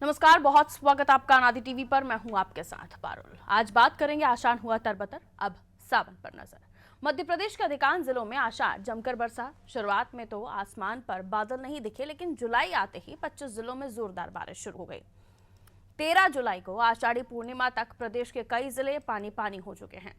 नमस्कार, बहुत स्वागत आपका अनादि टीवी पर। मैं हूं आपके साथ पारुल। आज बात करेंगे आषाढ़ हुआ तरबतर, अब सावन पर नजर। मध्य प्रदेश के अधिकांश जिलों में आषाढ़ जमकर बरसा। शुरुआत में तो आसमान पर बादल नहीं दिखे, लेकिन जुलाई आते ही 25 जिलों में जोरदार बारिश शुरू हो गई। 13 जुलाई को आषाढ़ी पूर्णिमा तक प्रदेश के कई जिले पानी पानी हो चुके हैं।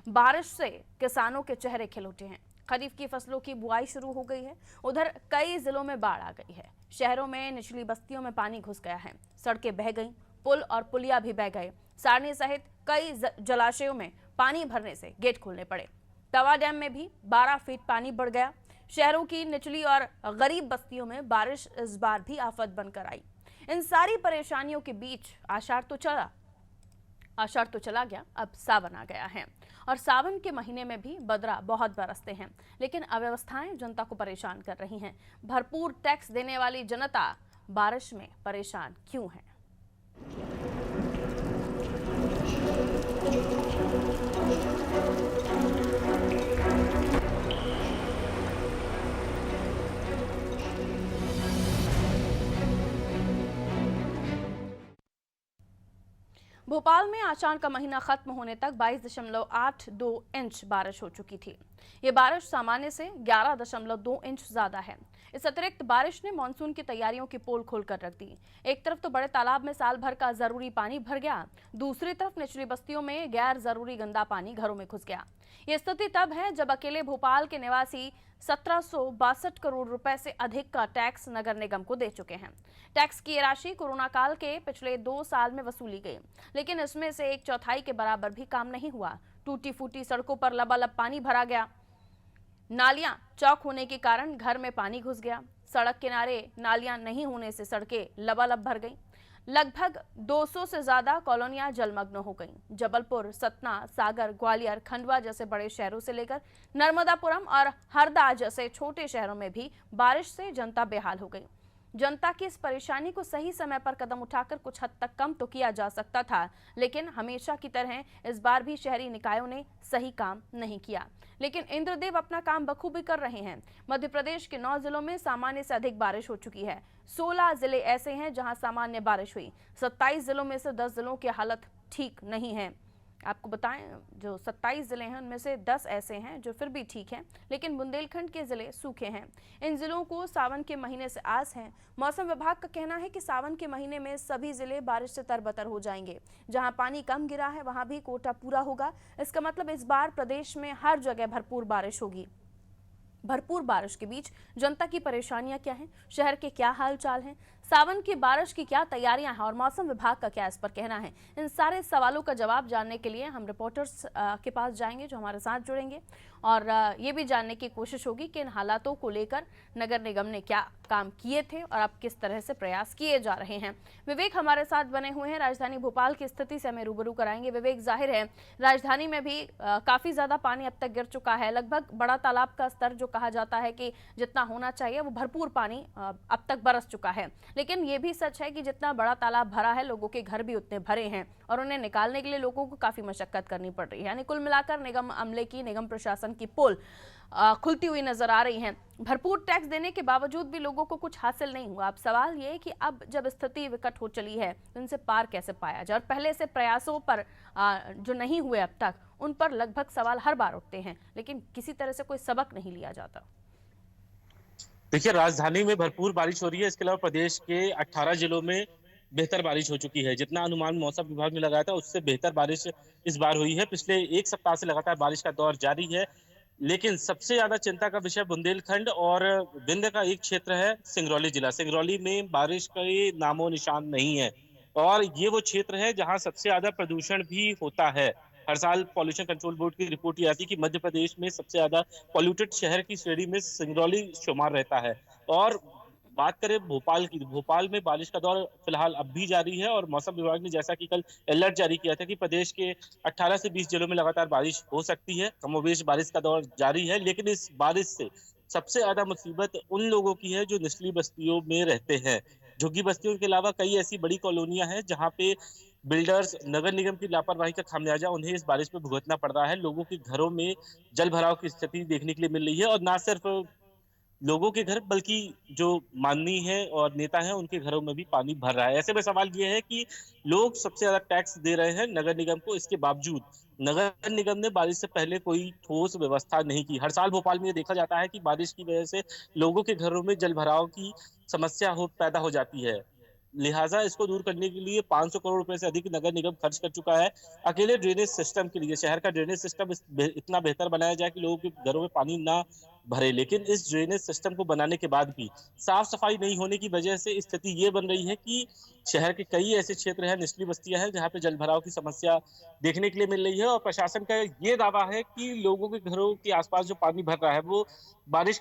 बारिश से किसानों के चेहरे खिल उठे हैं। खरीफ की फसलों की बुआई शुरू हो गई है। उधर कई जिलों में बाढ़ आ गई है। शहरों में निचली बस्तियों में पानी घुस गया है। सड़कें बह गईं, पुल और पुलिया भी बह गए। सारनी सहित कई जलाशयों में पानी भरने से गेट खोलने पड़े। तवा डैम में भी 12 फीट पानी बढ़ गया। शहरों की निचली और गरीब बस्तियों में बारिश इस बार भी आफत बनकर आई। इन सारी परेशानियों के बीच आषाढ़ तो चला गया, अब सावन आ गया है। और सावन के महीने में भी बदरा बहुत बरसते हैं, लेकिन अव्यवस्थाएं जनता को परेशान कर रही हैं। भरपूर टैक्स देने वाली जनता बारिश में परेशान क्यों है? भोपाल में आषाढ़ का महीना खत्म होने तक 22.82 इंच बारिश हो चुकी थी। ये बारिश सामान्य से 11.2 इंच ज्यादा है। इस अतिरिक्त बारिश ने मानसून की तैयारियों की पोल खोलकर रख दी। एक तरफ तो बड़े तालाब में साल भर का जरूरी पानी भर गया, दूसरी तरफ निचली बस्तियों में गैर जरूरी गंदा पानी घरों में घुस गया। ये स्थिति तब है जब अकेले भोपाल के निवासी 1762 करोड़ रुपए से अधिक का टैक्स नगर निगम को दे चुके हैं। टैक्स की राशि कोरोना काल के पिछले 2 साल में वसूली गई, लेकिन इसमें से 1/4 के बराबर भी काम नहीं हुआ। टूटी फूटी सड़कों पर लबालब पानी भरा गया। नालियां चौक होने के कारण घर में पानी घुस गया। सड़क किनारे नालियां नहीं होने से सड़कें लबालब भर गईं। लगभग 200 से ज्यादा कॉलोनियां जलमग्न हो गईं। जबलपुर, सतना, सागर, ग्वालियर, खंडवा जैसे बड़े शहरों से लेकर नर्मदापुरम और हरदा जैसे छोटे शहरों में भी बारिश से जनता बेहाल हो गई। जनता की इस परेशानी को सही समय पर कदम उठाकर कुछ हद तक कम तो किया जा सकता था, लेकिन हमेशा की तरह इस बार भी शहरी निकायों ने सही काम नहीं किया। लेकिन इंद्रदेव अपना काम बखूबी कर रहे हैं। मध्य प्रदेश के 9 जिलों में सामान्य से अधिक बारिश हो चुकी है। 16 जिले ऐसे हैं जहां सामान्य बारिश हुई। 27 जिलों में से 10 जिलों की हालत ठीक नहीं है। आपको बताएं, जो 27 जिले हैं उनमें से 10 ऐसे हैं जो फिर भी ठीक हैं, लेकिन बुंदेलखंड के जिले सूखे हैं। इन जिलों को सावन के महीने से आस है। मौसम विभाग का कहना है कि सावन के महीने में सभी जिले बारिश से तरबतर हो जाएंगे। जहां पानी कम गिरा है वहां भी कोटा पूरा होगा। इसका मतलब इस बार प्रदेश में हर जगह भरपूर बारिश होगी। भरपूर बारिश के बीच जनता की परेशानियां क्या हैं, शहर के क्या हाल चाल हैं, सावन की बारिश की क्या तैयारियां हैं और मौसम विभाग का क्या इस पर कहना है, इन सारे सवालों का जवाब जानने के लिए हम रिपोर्टर्स के पास जाएंगे जो हमारे साथ जुड़ेंगे और ये भी जानने की कोशिश होगी कि इन हालातों को लेकर नगर निगम ने क्या काम किए थे और अब किस तरह से प्रयास किए जा रहे हैं। विवेक हमारे साथ बने हुए हैं, राजधानी भोपाल की स्थिति से हमें रूबरू कराएंगे। विवेक, जाहिर है राजधानी में भी काफी ज्यादा पानी अब तक गिर चुका है। लगभग बड़ा तालाब का स्तर जो कहा जाता है कि जितना होना चाहिए वो भरपूर पानी अब तक बरस चुका है, लेकिन ये भी सच है कि जितना बड़ा तालाब भरा है लोगों के घर भी उतने भरे हैं और उन्हें निकालने के लिए लोगों को काफी मशक्कत करनी पड़ रही है। यानी कुल मिलाकर निगम अमले की, निगम प्रशासन की पोल खुलती हुई नजर आ रही हैं। भरपूर टैक्स देने के बावजूद भी लोगों को कुछ हासिल नहीं हुआ। अब सवाल ये है कि अब जब स्थिति विकट हो चली है तो इनसे पार कैसे पाया जाए, और पहले से प्रयासों पर जो नहीं हुए अब तक उन पर लगभग सवाल हर बार उठते हैं, लेकिन किसी तरह से कोई सबक नहीं लिया जाता। देखिए, राजधानी में भरपूर बारिश हो रही है। इसके अलावा प्रदेश के 18 जिलों में बेहतर बारिश हो चुकी है। जितना अनुमान मौसम विभाग ने लगाया था उससे बेहतर बारिश इस बार हुई है। पिछले 1 सप्ताह से लगातार बारिश का दौर जारी है, लेकिन सबसे ज्यादा चिंता का विषय बुंदेलखंड और विंध्य का एक क्षेत्र है, सिंगरौली जिला। सिंगरौली में बारिश का नामो निशान नहीं है और ये वो क्षेत्र है जहां सबसे ज्यादा प्रदूषण भी होता है। हर साल पॉल्यूशन कंट्रोल बोर्ड की रिपोर्ट ये आती है कि मध्य प्रदेश में सबसे ज्यादा पॉल्यूटेड शहर की श्रेणी में सिंगरौली शुमार रहता है। और बात करें भोपाल की, भोपाल में बारिश का दौर फिलहाल अब भी जारी है और मौसम विभाग ने जैसा कि कल अलर्ट जारी किया था कि प्रदेश के 18 से 20 जिलों में लगातार बारिश हो सकती है। कमोबेश बारिश का दौर जारी है, लेकिन इस बारिश से सबसे ज्यादा मुसीबत उन लोगों की है जो निचली बस्तियों में रहते हैं। झुग्गी बस्तियों के अलावा कई ऐसी बड़ी कॉलोनियां हैं जहां पे बिल्डर्स, नगर निगम की लापरवाही का खामियाजा उन्हें इस बारिश में भुगतना पड़ रहा है। लोगों के घरों में जल भराव की स्थिति देखने के लिए मिल रही है और ना सिर्फ लोगों के घर बल्कि जो माननीय है और नेता हैं उनके घरों में भी पानी भर रहा है। ऐसे में सवाल ये है कि लोग सबसे ज़्यादा टैक्स दे रहे हैं नगर निगम को, इसके बावजूद नगर निगम ने बारिश से पहले कोई ठोस व्यवस्था नहीं की। हर साल भोपाल में ये देखा जाता है कि बारिश की वजह से लोगों के घरों में जलभराव की समस्या पैदा हो जाती है। लिहाजा इसको दूर करने के लिए 500 करोड़ रुपए से अधिक नगर निगम खर्च कर चुका है। अकेले ड्रेनेज सिस्टम के लिए शहर का ड्रेनेज सिस्टम इतना बेहतर बनाया जाए कि लोगों के घरों में पानी ना भरे, लेकिन इस ड्रेनेज सिस्टम को बनाने के बाद भी साफ सफाई नहीं होने की वजह से स्थिति ये बन रही है कि शहर के कई ऐसे क्षेत्र हैं, निचली बस्तियां हैं, जहां पे जल भराव की समस्या देखने के लिए मिल रही है। और प्रशासन का ये दावा है कि लोगों के घरों के आसपास जो पानी भर रहा है वो बारिश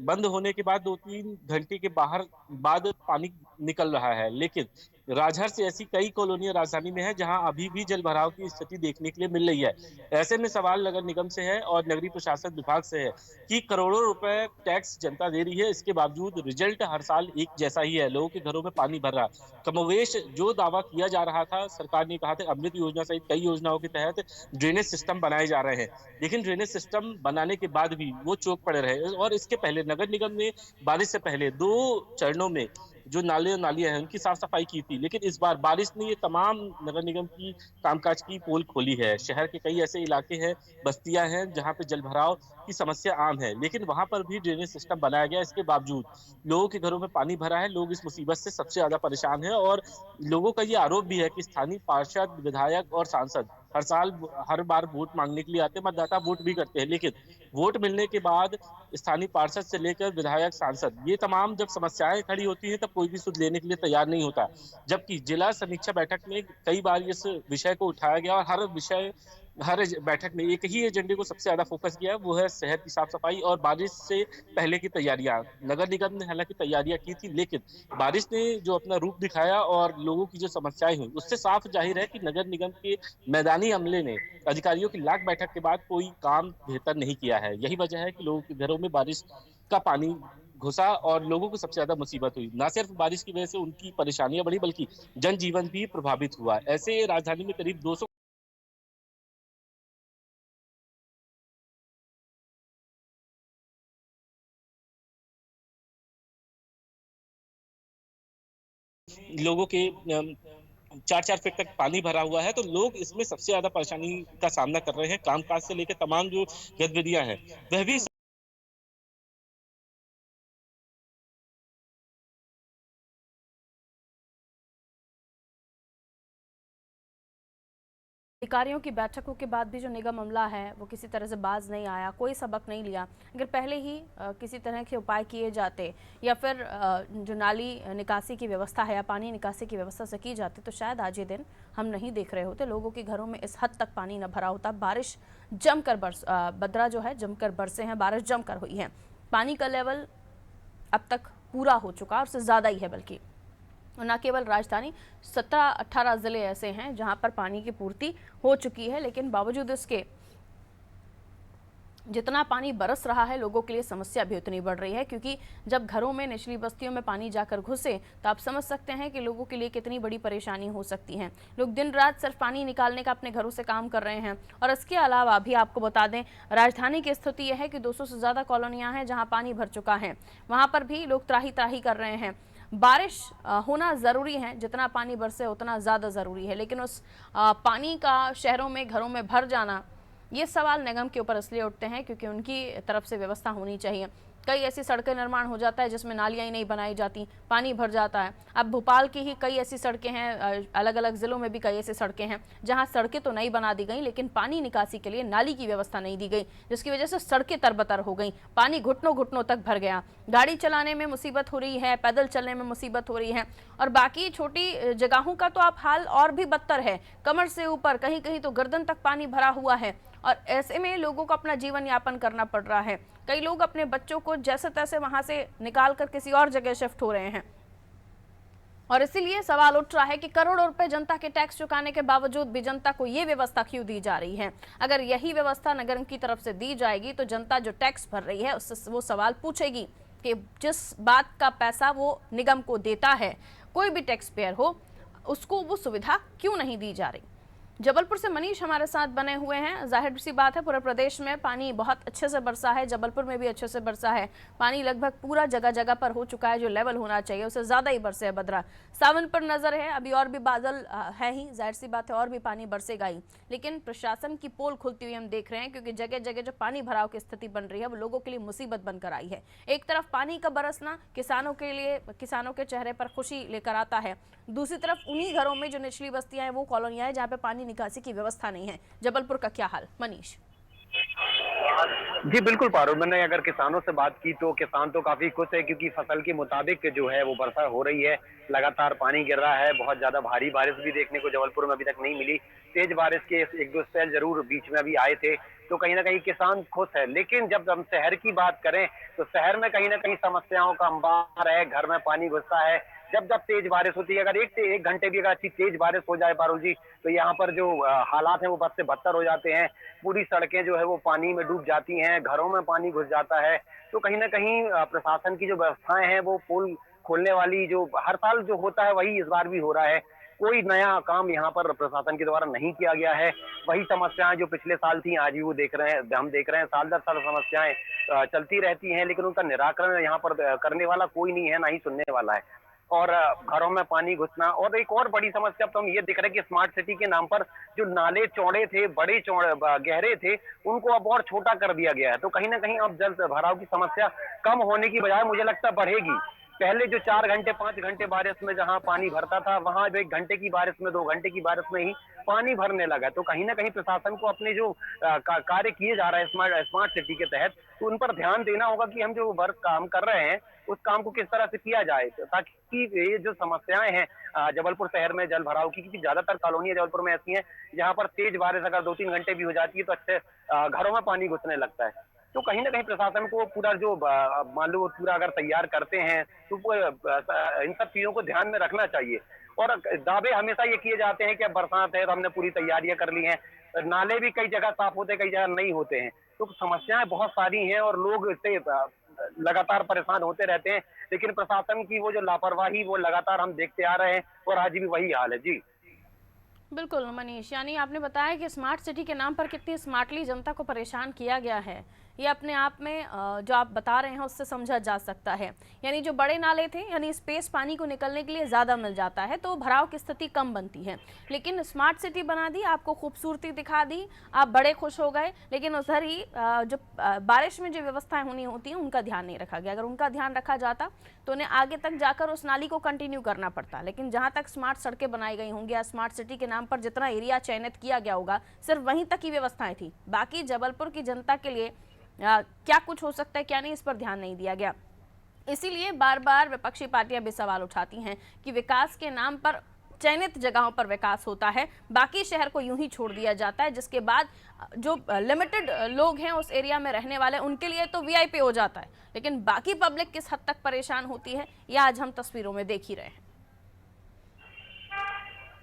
बंद होने के बाद 2-3 घंटे के बाद पानी निकल रहा है। लेकिन राजहर से ऐसी कई कॉलोनियां राजधानी में है जहां अभी भी जल भराव की स्थिति देखने के लिए मिल रही है। ऐसे में सवाल नगर निगम से है और नगरीय प्रशासन विभाग से है कि करोड़ों रुपए टैक्स जनता दे रही है, इसके बावजूद रिजल्ट हर साल एक जैसा ही है, लोगों के घरों में पानी भर रहा। कमोवेश जो दावा किया जा रहा था, सरकार ने कहा था अमृत योजना सहित कई योजनाओं के तहत ड्रेनेज सिस्टम बनाए जा रहे हैं, लेकिन ड्रेनेज सिस्टम बनाने के बाद भी वो चौक पड़े रहे। और इसके पहले नगर निगम ने बारिश से पहले 2 चरणों में जो नाले और नालियां हैं उनकी साफ सफाई की थी, लेकिन इस बार बारिश ने ये तमाम नगर निगम की कामकाज की पोल खोली है। शहर के कई ऐसे इलाके हैं, बस्तियां हैं जहां पे जल भराव की समस्या आम है, लेकिन वहां पर भी ड्रेनेज सिस्टम बनाया गया। इसके बावजूद लोगों के घरों में पानी भरा है, लोग इस मुसीबत से सबसे ज्यादा परेशान है। और लोगों का ये आरोप भी है कि स्थानीय पार्षद, विधायक और सांसद हर बार वोट मांगने के लिए आते हैं, मतदाता वोट भी करते हैं, लेकिन वोट मिलने के बाद स्थानीय पार्षद से लेकर विधायक, सांसद, ये तमाम जब समस्याएं खड़ी होती हैं तब कोई भी सुध लेने के लिए तैयार नहीं होता। जबकि जिला समीक्षा बैठक में कई बार इस विषय को उठाया गया और हर बैठक में एक ही एजेंडे को सबसे ज्यादा फोकस किया है, वो है शहर की साफ सफाई और बारिश से पहले की तैयारियां। नगर निगम ने हालांकि तैयारियां की थी, लेकिन बारिश ने जो अपना रूप दिखाया और लोगों की जो समस्याएं हुई, उससे साफ जाहिर है कि नगर निगम के मैदानी अमले ने अधिकारियों की लाख बैठक के बाद कोई काम बेहतर नहीं किया है। यही वजह है कि लोगों के घरों में बारिश का पानी घुसा और लोगों को सबसे ज्यादा मुसीबत हुई। ना सिर्फ बारिश की वजह से उनकी परेशानियां बढ़ी, बल्कि जनजीवन भी प्रभावित हुआ। ऐसे राजधानी में करीब 200 लोगों के 4-4 फीट तक पानी भरा हुआ है, तो लोग इसमें सबसे ज्यादा परेशानी का सामना कर रहे हैं। कामकाज से लेकर तमाम जो गतिविधियां हैं वह भी अधिकारियों की बैठकों के बाद भी जो निगम अमला है वो किसी तरह से बाज नहीं आया, कोई सबक नहीं लिया। अगर पहले ही किसी तरह के उपाय किए जाते या फिर जो नाली निकासी की व्यवस्था है या पानी निकासी की व्यवस्था से की जाती तो शायद आज ये दिन हम नहीं देख रहे होते, लोगों के घरों में इस हद तक पानी न भरा होता। बारिश जमकर बदरा जो है जमकर बरसे हैं, बारिश जमकर हुई है, पानी का लेवल अब तक पूरा हो चुका और उससे ज़्यादा ही है। बल्कि न केवल राजधानी, 17-18 जिले ऐसे हैं जहां पर पानी की पूर्ति हो चुकी है, लेकिन बावजूद इसके जितना पानी बरस रहा है लोगों के लिए समस्या भी उतनी बढ़ रही है। क्योंकि जब घरों में, निचली बस्तियों में पानी जाकर घुसे तो आप समझ सकते हैं कि लोगों के लिए कितनी बड़ी परेशानी हो सकती है। लोग दिन रात सिर्फ पानी निकालने का अपने घरों से काम कर रहे हैं। और इसके अलावा भी आपको बता दें, राजधानी की स्थिति यह है कि 200 से ज़्यादा कॉलोनियाँ हैं जहाँ पानी भर चुका है, वहाँ पर भी लोग त्राही त्राही कर रहे हैं। बारिश होना ज़रूरी है, जितना पानी बरसे उतना ज़्यादा ज़रूरी है, लेकिन उस पानी का शहरों में, घरों में भर जाना, ये सवाल निगम के ऊपर इसलिए उठते हैं क्योंकि उनकी तरफ से व्यवस्था होनी चाहिए। कई ऐसी सड़कें निर्माण हो जाता है जिसमें नालियाँ ही नहीं बनाई जाती, पानी भर जाता है। अब भोपाल की ही कई ऐसी सड़कें हैं, अलग अलग ज़िलों में भी कई ऐसी सड़कें हैं जहां सड़कें तो नहीं बना दी गई, लेकिन पानी निकासी के लिए नाली की व्यवस्था नहीं दी गई, जिसकी वजह से सड़कें तरबतर हो गई, पानी घुटनों घुटनों तक भर गया। गाड़ी चलाने में मुसीबत हो रही है, पैदल चलने में मुसीबत हो रही है, और बाकी छोटी जगहों का तो आप हाल और भी बदतर है। कमर से ऊपर, कहीं कहीं तो गर्दन तक पानी भरा हुआ है, और ऐसे में लोगों को अपना जीवन यापन करना पड़ रहा है। कई लोग अपने बच्चों को जैसे तैसे वहां से निकाल कर किसी और जगह शिफ्ट हो रहे हैं। और इसीलिए सवाल उठ रहा है कि करोड़ों रुपए जनता के टैक्स चुकाने के बावजूद भी जनता को ये व्यवस्था क्यों दी जा रही है। अगर यही व्यवस्था नगर की तरफ से दी जाएगी तो जनता जो टैक्स भर रही है उससे वो सवाल पूछेगी कि जिस बात का पैसा वो निगम को देता है, कोई भी टैक्स पेयर हो, उसको वो सुविधा क्यों नहीं दी जा रही। जबलपुर से मनीष हमारे साथ बने हुए हैं। जाहिर सी बात है पूरे प्रदेश में पानी बहुत अच्छे से बरसा है, जबलपुर में भी अच्छे से बरसा है। पानी लगभग पूरा जगह जगह पर हो चुका है, जो लेवल होना चाहिए उससे ज्यादा ही बरसे है बदरा। सावन पर नजर है, अभी और भी बादल है ही, जाहिर सी बात है और भी पानी बरसेगा ही। लेकिन प्रशासन की पोल खुलती हुई हम देख रहे हैं, क्योंकि जगह जगह जो पानी भराव की स्थिति बन रही है वो लोगों के लिए मुसीबत बनकर आई है। एक तरफ पानी का बरसना किसानों के लिए, किसानों के चेहरे पर खुशी लेकर आता है, दूसरी तरफ उन्हीं घरों में जो निचली बस्तियां हैं, वो कॉलोनियां हैं जहाँ पे पानी निकासी की व्यवस्था नहीं है। जबलपुर का क्या हाल, मनीष? जी बिल्कुल पारुल, मैंने अगर किसानों से बात की तो किसान तो काफी खुश है, क्योंकि फसल के मुताबिक जो है वो वर्षा हो रही है। लगातार पानी गिर रहा है, बहुत ज्यादा भारी बारिश भी देखने को जबलपुर में अभी तक नहीं मिली। तेज बारिश के एक दो स्पेल जरूर बीच में अभी आए थे, तो कहीं ना कहीं किसान खुश है। लेकिन जब हम शहर की बात करें तो शहर में कहीं ना कहीं समस्याओं का अंबार है, घर में पानी घुसता है। जब जब तेज बारिश होती है, अगर एक घंटे भी अगर अच्छी तेज बारिश हो जाए पारुल जी, तो यहाँ पर जो हालात हैं वो बद से बदतर हो जाते हैं। पूरी सड़कें जो है वो पानी में डूब जाती हैं, घरों में पानी घुस जाता है। तो कहीं ना कहीं प्रशासन की जो व्यवस्थाएं हैं वो पुल खोलने वाली जो हर साल जो होता है वही इस बार भी हो रहा है। कोई नया काम यहाँ पर प्रशासन के द्वारा नहीं किया गया है। वही समस्याएं जो पिछले साल थी आज भी वो देख रहे हैं, हम देख रहे हैं। साल दर साल समस्याएं चलती रहती हैं, लेकिन उनका निराकरण यहाँ पर करने वाला कोई नहीं है, ना ही सुनने वाला है। और घरों में पानी घुसना, और एक और बड़ी समस्या अब तो हम ये दिख रहे हैं कि स्मार्ट सिटी के नाम पर जो नाले चौड़े थे, बड़े चौड़े गहरे थे, उनको अब और छोटा कर दिया गया है। तो कहीं ना कहीं अब जल भराव की समस्या कम होने की बजाय मुझे लगता है बढ़ेगी। पहले जो 4 घंटे 5 घंटे बारिश में जहां पानी भरता था, वहां अब 1 घंटे की बारिश में 2 घंटे की बारिश में ही पानी भरने लगा। तो कहीं ना कहीं प्रशासन को अपने जो कार्य किए जा रहे हैं स्मार्ट स्मार्ट सिटी के तहत, तो उन पर ध्यान देना होगा कि हम जो वर्क काम कर रहे हैं उस काम को किस तरह से किया जाए, ताकि ये जो समस्याएं हैं जबलपुर शहर में जल भराव की, क्योंकि ज्यादातर कॉलोनियां जबलपुर में ऐसी हैं जहां पर तेज बारिश अगर 2-3 घंटे भी हो जाती है तो अच्छे घरों में पानी घुसने लगता है। तो कहीं ना कहीं प्रशासन को पूरा जो मान लो पूरा अगर तैयार करते हैं तो इन सब चीजों को ध्यान में रखना चाहिए। और दावे हमेशा ये किए जाते हैं कि अब बरसात है तो हमने पूरी तैयारियां कर ली हैं। नाले भी कई जगह साफ होते हैं, कई जगह नहीं होते हैं। तो समस्याएं बहुत सारी हैं और लोग इससे लगातार परेशान होते रहते हैं। लेकिन प्रशासन की वो जो लापरवाही वो लगातार हम देखते आ रहे हैं, और आज भी वही हाल है। जी बिल्कुल मनीष, यानी आपने बताया कि स्मार्ट सिटी के नाम पर कितनी स्मार्टली जनता को परेशान किया गया है, ये अपने आप में जो आप बता रहे हैं उससे समझा जा सकता है। यानी जो बड़े नाले थे, यानी स्पेस पानी को निकलने के लिए ज़्यादा मिल जाता है, तो भराव की स्थिति कम बनती है। लेकिन स्मार्ट सिटी बना दी, आपको खूबसूरती दिखा दी, आप बड़े खुश हो गए, लेकिन उधर ही जो बारिश में जो व्यवस्थाएं होनी होती हैं उनका ध्यान नहीं रखा गया। अगर उनका ध्यान रखा जाता तो उन्हें आगे तक जाकर उस नाली को कंटिन्यू करना पड़ता। लेकिन जहाँ तक स्मार्ट सड़कें बनाई गई होंगी या स्मार्ट सिटी के नाम पर जितना एरिया चयनित किया गया होगा, सिर्फ वहीं तक ही व्यवस्थाएं थी। बाकी जबलपुर की जनता के लिए क्या कुछ हो सकता है क्या नहीं, इस पर ध्यान नहीं दिया गया। इसीलिए बार बार विपक्षी पार्टियां भी सवाल उठाती हैं कि विकास के नाम पर चयनित जगहों पर विकास होता है, बाकी शहर को यूं ही छोड़ दिया जाता है, जिसके बाद जो लिमिटेड लोग हैं उस एरिया में रहने वाले उनके लिए तो वीआईपी हो जाता है, लेकिन बाकी पब्लिक किस हद तक परेशान होती है यह आज हम तस्वीरों में देख ही रहे हैं।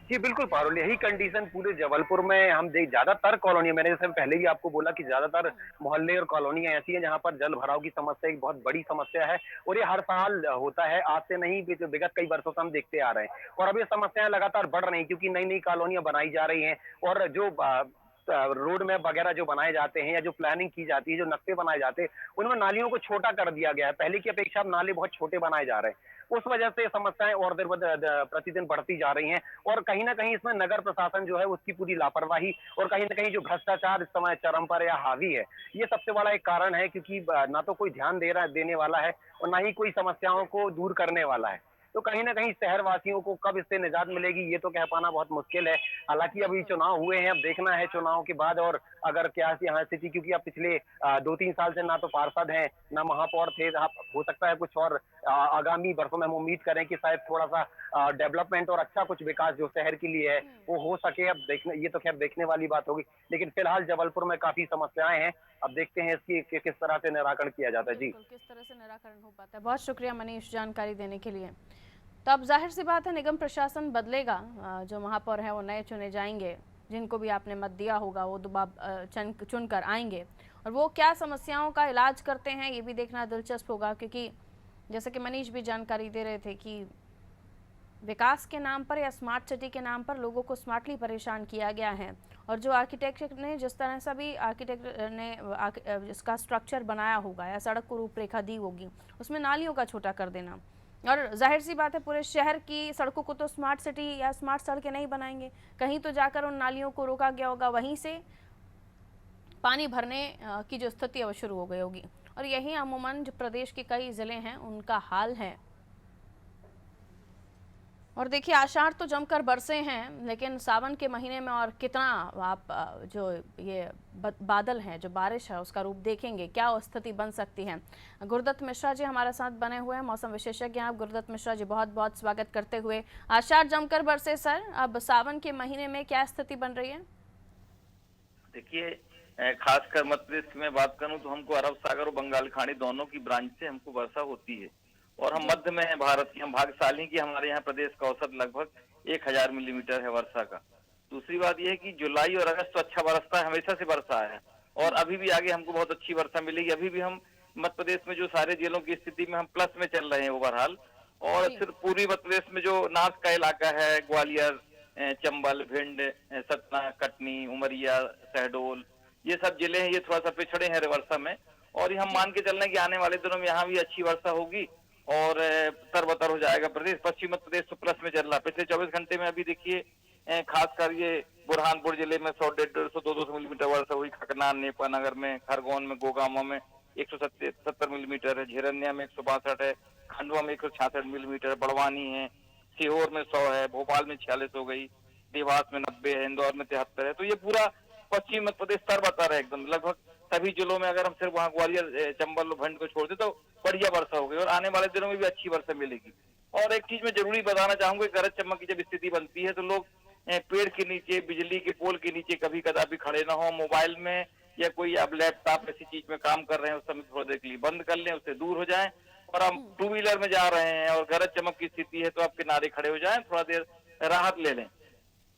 जी बिल्कुल पारुल, यही कंडीशन पूरे जबलपुर में हम देख। ज्यादातर कॉलोनी, मैंने जैसे पहले भी आपको बोला कि ज्यादातर मोहल्ले और कॉलोनियां ऐसी हैं जहां पर जल भराव की समस्या एक बहुत बड़ी समस्या है, और ये हर साल होता है। आज से नहीं, विगत कई वर्षों से हम देखते आ रहे हैं, और अब ये समस्याएं लगातार बढ़ रही हैं, क्योंकि नई नई कॉलोनियां बनाई जा रही हैं। और जो रोड मैप वगैरह जो बनाए जाते हैं या जो प्लानिंग की जाती है, जो नक्शे बनाए जाते हैं, उनमें नालियों को छोटा कर दिया गया है। पहले की अपेक्षा अब नाले बहुत छोटे बनाए जा रहे हैं। उस वजह से समस्याएं और प्रतिदिन बढ़ती जा रही हैं। और कहीं ना कहीं इसमें नगर प्रशासन जो है उसकी पूरी लापरवाही, और कहीं ना कहीं जो भ्रष्टाचार इस समय चरम पर या हावी है, ये सबसे बड़ा एक कारण है। क्योंकि ना तो कोई ध्यान देने वाला है, और ना ही कोई समस्याओं को दूर करने वाला है। तो कहीं ना कहीं शहरवासियों को कब इससे निजात मिलेगी ये तो कह पाना बहुत मुश्किल है। हालांकि अभी चुनाव हुए हैं, अब देखना है चुनाव के बाद और अगर क्या यहाँ स्थिति, क्योंकि अब पिछले 2-3 साल से ना तो पार्षद हैं ना महापौर थे। हो सकता है कुछ और आगामी वर्षों में हम उम्मीद करें कि शायद थोड़ा सा डेवलपमेंट और अच्छा कुछ विकास जो शहर के लिए है वो हो सके। अब देखने, ये तो खैर देखने वाली बात होगी, लेकिन फिलहाल जबलपुर में काफी समस्याएं हैं। अब देखते हैं इसकी किस तरह से निराकरण किया जाता है। जी किस तरह से निराकरण हो पाता है। बहुत शुक्रिया मनीष जानकारी देने के लिए। तो अब जाहिर सी बात है निगम प्रशासन बदलेगा, जो महापौर हैं वो नए चुने जाएंगे, जिनको भी आपने मत दिया होगा वो दोबारा चुनकर आएंगे, और वो क्या समस्याओं का इलाज करते हैं ये भी देखना दिलचस्प होगा। क्योंकि जैसे कि मनीष भी जानकारी दे रहे थे कि विकास के नाम पर या स्मार्ट सिटी के नाम पर लोगों को स्मार्टली परेशान किया गया है। और जो आर्किटेक्ट ने जिस तरह से भी आर्किटेक्ट ने इसका स्ट्रक्चर बनाया होगा या सड़क को रूपरेखा दी होगी, उसमें नालियों का छोटा कर देना, और जाहिर सी बात है पूरे शहर की सड़कों को तो स्मार्ट सिटी या स्मार्ट सड़कें नहीं बनाएंगे, कहीं तो जाकर उन नालियों को रोका गया होगा, वहीं से पानी भरने की जो स्थिति है वो शुरू हो गई होगी। और यही अमूमन जो प्रदेश के कई ज़िले हैं उनका हाल है। और देखिए आषाढ़ तो जमकर बरसे हैं, लेकिन सावन के महीने में और कितना आप जो ये बादल हैं, जो बारिश है उसका रूप देखेंगे, क्या स्थिति बन सकती है। गुरुदत्त मिश्रा जी हमारे साथ बने हुए हैं, मौसम विशेषज्ञ हैं आप। गुरुदत्त मिश्रा जी, बहुत बहुत स्वागत करते हुए। आषाढ़ जमकर बरसे सर, अब सावन के महीने में क्या स्थिति बन रही है? देखिए, खासकर मध्य प्रदेश में बात करूं तो हमको अरब सागर और बंगाल खाड़ी दोनों की ब्रांच से हमको वर्षा होती है, और हम मध्य में हैं भारत की, हम भाग्यशाली की हमारे यहाँ प्रदेश का औसत लगभग 1000 मिलीमीटर है वर्षा का। दूसरी बात यह है कि जुलाई और अगस्त तो अच्छा बरसता है, हमेशा से बरसा है, और अभी भी आगे हमको बहुत अच्छी वर्षा मिलेगी। अभी भी हम मध्य प्रदेश में जो सारे जिलों की स्थिति में हम प्लस में चल रहे हैं ओवरऑल। और सिर्फ पूर्वी मध्य प्रदेश में जो नाथ का इलाका है, ग्वालियर, चंबल, भिंड, सतना, कटनी, उमरिया, शहडोल, ये सब जिले हैं, ये थोड़ा सा पिछड़े हैं वर्षा में। और ये हम मान के चल रहे हैं कि आने वाले दिनों में यहाँ भी अच्छी वर्षा होगी और तरबतर हो जाएगा प्रदेश। पश्चिम मध्य प्रदेश तो प्लस में चल रहा है। पिछले 24 घंटे में अभी देखिए खासकर ये बुरहानपुर जिले में 100, 150, 200 मिलीमीटर वर्षा हुई। खकना, नेपानगर में, खरगोन में, गोगामा में 170 मिलीमीटर है, झिरन्या में 162 है, खंडवा में 166 मिलीमीटर, बड़वानी है, सीहोर में 100 है, भोपाल में 46 हो गई, देवास में 90 है, इंदौर में 73 है। तो ये पूरा पश्चिम मध्य प्रदेश तरबतर है एकदम। लगभग सभी जिलों में अगर हम सिर्फ वहाँ ग्वालियर, चंबल और भिंड को छोड़ दे तो बढ़िया वर्षा हो गई, और आने वाले दिनों में भी अच्छी वर्षा मिलेगी। और एक चीज मैं जरूरी बताना चाहूंगा, गरज चमक की जब स्थिति बनती है तो लोग पेड़ के नीचे, बिजली के पोल के नीचे कभी कदापि खड़े ना हो। मोबाइल में या कोई आप लैपटॉप ऐसी चीज में काम कर रहे हैं उस समय थोड़ी देर के लिए बंद कर लें, उससे दूर हो जाएं। और हम 2 व्हीलर में जा रहे हैं और गरज चमक की स्थिति है तो आप किनारे खड़े हो जाएं, थोड़ा देर राहत ले लें।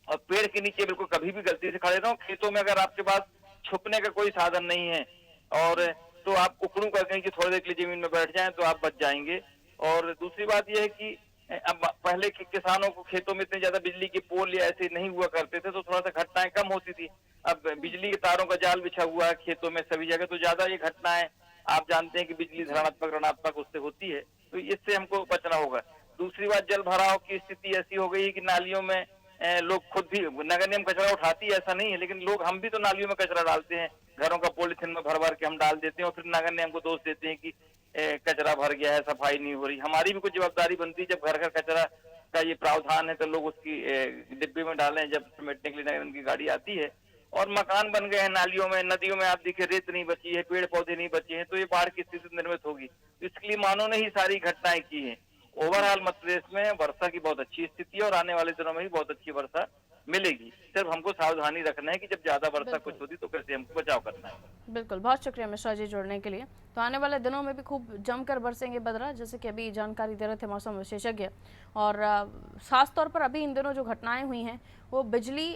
और पेड़ के नीचे बिल्कुल कभी भी गलती से खड़े ना हो। खेतों में अगर आपके पास छुपने का कोई साधन नहीं है और तो आप उकड़ू कर कहीं कि थोड़ी देर के लिए जमीन में बैठ जाएं तो आप बच जाएंगे। और दूसरी बात यह है कि अब पहले के किसानों को खेतों में इतने ज्यादा बिजली के पोल या ऐसे नहीं हुआ करते थे, तो थोड़ा सा घटनाएं कम होती थी। अब बिजली के तारों का जाल बिछा हुआ है खेतों में सभी जगह, तो ज्यादा ये घटनाएं आप जानते हैं कि बिजली धनात्मक ऋणात्मक उससे होती है, तो इससे हमको बचना होगा। दूसरी बात, जल भराव की स्थिति ऐसी हो गई है कि नालियों में लोग खुद भी, नगर निगम कचरा उठाती है ऐसा नहीं है, लेकिन लोग, हम भी तो नालियों में कचरा डालते हैं, घरों का पॉलिथीन में भर भर के हम डाल देते हैं, और फिर नगर निगम को दोष देते हैं कि कचरा भर गया है, सफाई नहीं हो रही। हमारी भी कुछ जवाबदारी बनती है, जब घर घर कचरा का ये प्रावधान है तो लोग उसकी डिब्बे में डालें जब समेटने के लिए नगर निगम की गाड़ी आती है। और मकान बन गए हैं नालियों में, नदियों में आप देखिए रेत नहीं बची है, पेड़ पौधे नहीं बचे हैं, तो ये बाढ़ की स्थिति निर्मित होगी। तो इसके लिए मानव ने ही सारी घटनाएं की हैं। ओवरऑल मध्य प्रदेश में वर्षा की बहुत अच्छी स्थिति है और आने वाले दिनों में भी बहुत अच्छी वर्षा मिलेगी। सिर्फ हमको सावधानी रखना है कि जब ज्यादा वर्षा कुछ होती तो कैसे हमको बचाव करना है। बिल्कुल, बहुत शुक्रिया मिश्रा जी जुड़ने के लिए। तो आने वाले दिनों में भी खूब जमकर बरसेंगे बदरा, जैसे कि अभी जानकारी दे रहे थे मौसम विशेषज्ञ। और खास तौर पर अभी इन दिनों जो घटनाएं हुई हैं वो बिजली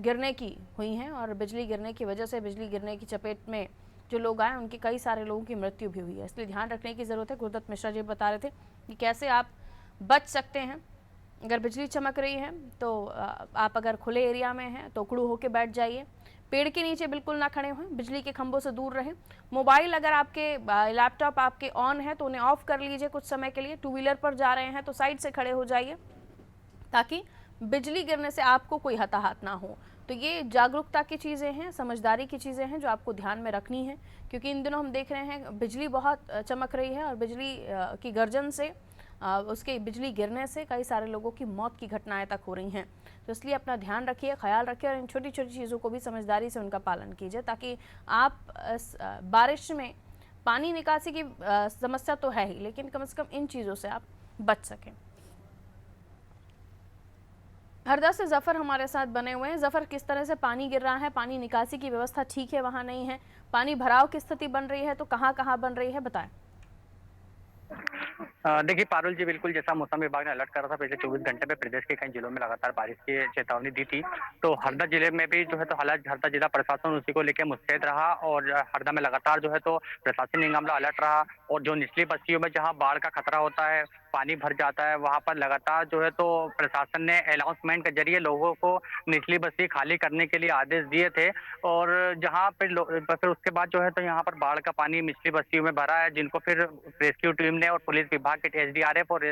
गिरने की हुई हैं, और बिजली गिरने की वजह से, बिजली गिरने की चपेट में जो लोग आए उनकी कई सारे लोगों की मृत्यु भी हुई है, इसलिए ध्यान रखने की ज़रूरत है। गुरुदत्त मिश्रा जी बता रहे थे कि कैसे आप बच सकते हैं। अगर बिजली चमक रही है तो आप अगर खुले एरिया में हैं तो उकड़ू होकर बैठ जाइए, पेड़ के नीचे बिल्कुल ना खड़े हों, बिजली के खंभों से दूर रहें। मोबाइल अगर आपके, लैपटॉप आपके ऑन है तो उन्हें ऑफ कर लीजिए कुछ समय के लिए। 2 व्हीलर पर जा रहे हैं तो साइड से खड़े हो जाइए ताकि बिजली गिरने से आपको कोई हताहत ना हो। तो ये जागरूकता की चीज़ें हैं, समझदारी की चीज़ें हैं जो आपको ध्यान में रखनी है, क्योंकि इन दिनों हम देख रहे हैं बिजली बहुत चमक रही है और बिजली की गर्जन से, उसके बिजली गिरने से कई सारे लोगों की मौत की घटनाएं तक हो रही हैं। तो इसलिए अपना ध्यान रखिए, ख्याल रखिए और इन छोटी छोटी चीज़ों को भी समझदारी से उनका पालन कीजिए, ताकि आप बारिश में पानी निकासी की समस्या तो है ही, लेकिन कम से कम इन चीज़ों से आप बच सकें। हरदा से जफ़र हमारे साथ बने हुए हैं। जफ़र, किस तरह से पानी गिर रहा है, पानी निकासी की व्यवस्था ठीक है वहाँ नहीं है, पानी भराव की स्थिति बन रही है तो कहाँ कहाँ बन रही है, बताएं। देखिए पारुल जी, बिल्कुल जैसा मौसम विभाग ने अलर्ट करा था पिछले 24 घंटे में प्रदेश के कई जिलों में लगातार बारिश की चेतावनी दी थी। तो जी। हरदा जिले में भी जो है तो हालांकि हरदा जिला प्रशासन उसी को लेकर मुस्तैद रहा और हरदा में लगातार जो है तो प्रशासनिक मामला अलर्ट रहा। और जो निचली बस्तियों में जहां बाढ़ का खतरा होता है, पानी भर जाता है, वहां पर लगातार जो है तो प्रशासन ने अनाउंसमेंट के जरिए लोगों को निचली बस्ती खाली करने के लिए आदेश दिए थे। और जहां पे फिर उसके बाद जो है तो यहाँ पर बाढ़ का पानी निचली बस्तियों में भरा है, जिनको फिर रेस्क्यू टीम ने और पुलिस विभाग के एसडीआरएफ और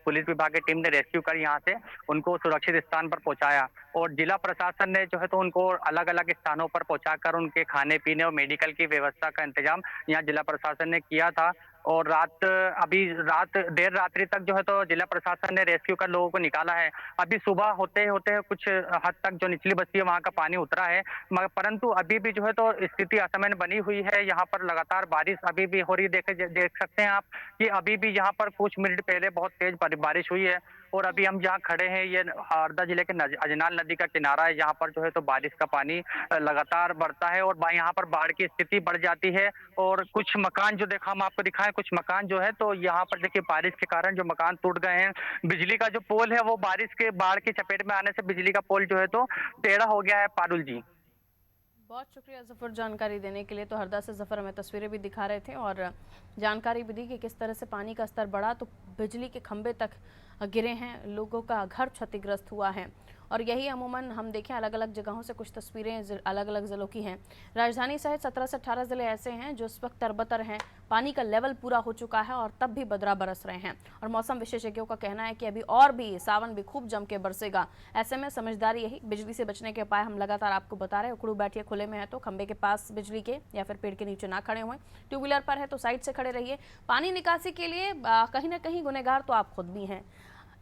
पुलिस विभाग की टीम ने रेस्क्यू कर यहाँ से उनको सुरक्षित स्थान पर पहुंचाया। और जिला प्रशासन ने जो है तो उनको अलग अलग स्थानों पर पहुंचाकर उनके खाने पीने और मेडिकल की व्यवस्था का इंतजाम यहाँ जिला प्रशासन ने किया था। और अभी रात देर रात्रि तक जो है तो जिला प्रशासन ने रेस्क्यू कर लोगों को निकाला है। अभी सुबह होते होते कुछ हद तक जो निचली बस्ती है वहां का पानी उतरा है, मगर परंतु अभी भी जो है तो स्थिति असामान्य बनी हुई है। यहाँ पर लगातार बारिश अभी भी हो रही, देख सकते हैं आप कि अभी भी यहाँ पर कुछ मिनट पहले बहुत तेज बारिश हुई है। और अभी हम जहाँ खड़े हैं ये हरदा जिले के अजनाल नदी का किनारा है, जहाँ पर जो है तो बारिश का पानी लगातार बढ़ता है और यहाँ पर बाढ़ की स्थिति बढ़ जाती है। और कुछ मकान जो देखा हम आपको दिखाएं, कुछ मकान जो है तो यहाँ पर देखिए बारिश के कारण जो मकान टूट गए हैं। बिजली का जो पोल है वो बारिश के बाढ़ की चपेट में आने से बिजली का पोल जो है तो टेढ़ा हो गया है। पारुल जी, बहुत शुक्रिया जफर जानकारी देने के लिए। तो हरदा से जफर हमें तस्वीरें भी दिखा रहे थे और जानकारी भी दी कि किस तरह से पानी का स्तर बढ़ा तो बिजली के खंभे तक गिरे हैं, लोगों का घर क्षतिग्रस्त हुआ है। और यही अमूमन हम देखें अलग अलग जगहों से कुछ तस्वीरें अलग अलग ज़िलों की हैं। राजधानी सहित 17 से 18 ज़िले ऐसे हैं जो इस वक्त तरबतर हैं, पानी का लेवल पूरा हो चुका है और तब भी बदरा बरस रहे हैं। और मौसम विशेषज्ञों का कहना है कि अभी और भी सावन भी खूब जम के बरसेगा। ऐसे में समझदारी यही, बिजली से बचने के उपाय हम लगातार आपको बता रहे हैं। उखड़ू बैठिए, खुले में है तो खंबे के पास बिजली के या फिर पेड़ के नीचे ना खड़े हुए, टू व्हीलर पर है तो साइड से खड़े रहिए। पानी निकासी के लिए कहीं ना कहीं गुनहगार तो आप खुद भी हैं।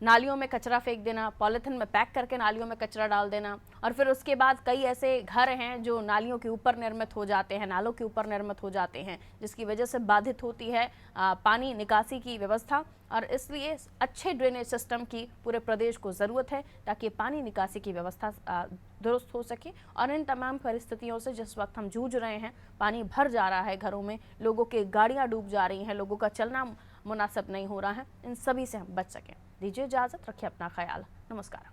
नालियों में कचरा फेंक देना, पॉलिथीन में पैक करके नालियों में कचरा डाल देना, और फिर उसके बाद कई ऐसे घर हैं जो नालियों के ऊपर निर्मित हो जाते हैं, नालों के ऊपर निर्मित हो जाते हैं, जिसकी वजह से बाधित होती है पानी निकासी की व्यवस्था। और इसलिए अच्छे ड्रेनेज सिस्टम की पूरे प्रदेश को ज़रूरत है ताकि पानी निकासी की व्यवस्था दुरुस्त हो सके। और इन तमाम परिस्थितियों से जिस वक्त हम जूझ रहे हैं, पानी भर जा रहा है घरों में, लोगों के गाड़ियाँ डूब जा रही हैं, लोगों का चलना मुनासिब नहीं हो रहा है, इन सभी से हम बच सकें। दीजिए इजाज़त, रखिए अपना ख्याल। नमस्कार।